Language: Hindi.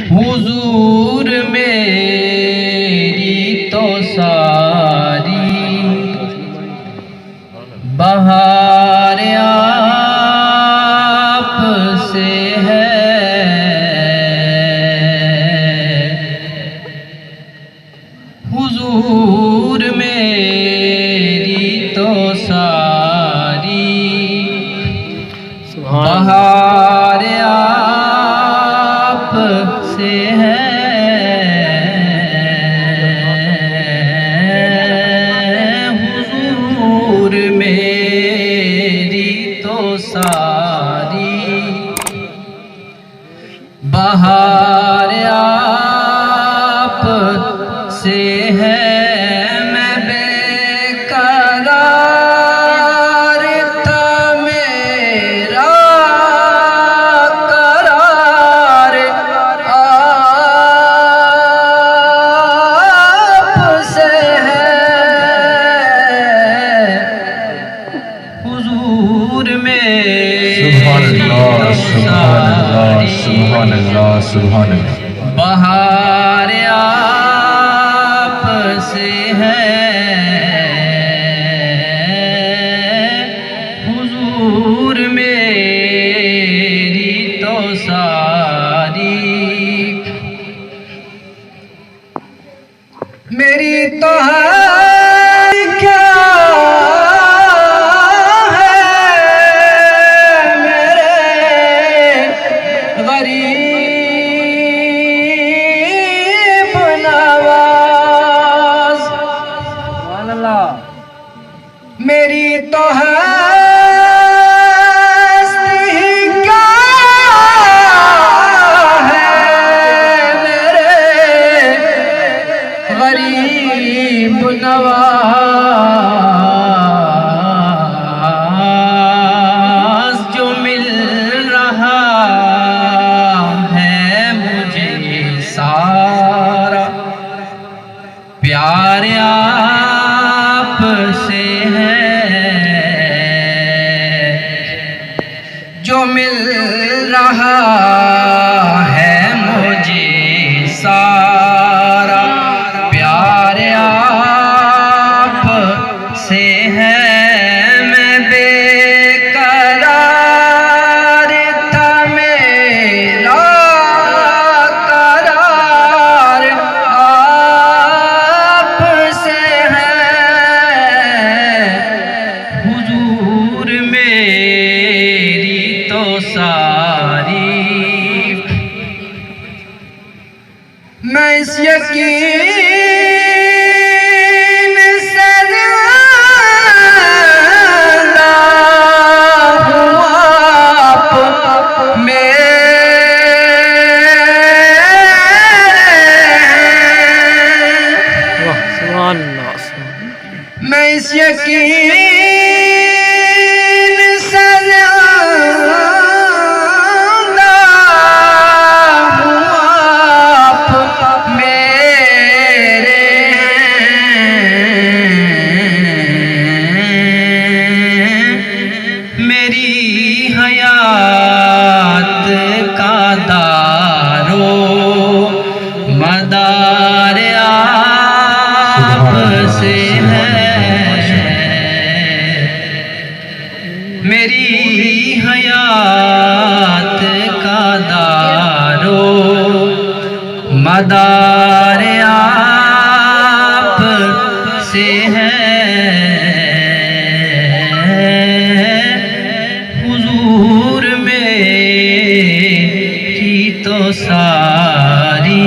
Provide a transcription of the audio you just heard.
हुजूर मेरी तो सारी बहार आप से है। हुजूर मेरी तो सारी बहार आप से है। हुजूर मेरी तो सारी बहार आप से है। मैं बेकरार था मेरा करार आप से है। हुजूर में सुभान अल्लाह सुभान अल्लाह। बहार आप से है। हुजूर मेरी तो सारी मेरी तो है क्या मेरी तो हस्ती क्या है मेरे गरीब नवाज। जो मिल रहा है मुझे सारा प्यार आप से है। जो मिल रहा है मुझे सारा प्यार आप से है। मैं बेकरार था मेरा करार आप से है। हुजूर मेरी तो सारी मैं इस यकीन से जिंदा हूँ आप मैं इस यकीन से जिंदा हूँ आप मेरे मेरी हयात का दारो मदार आप से है। मेरी हयात का दारो मदार आप से है। हुजूर मेरी तो सारी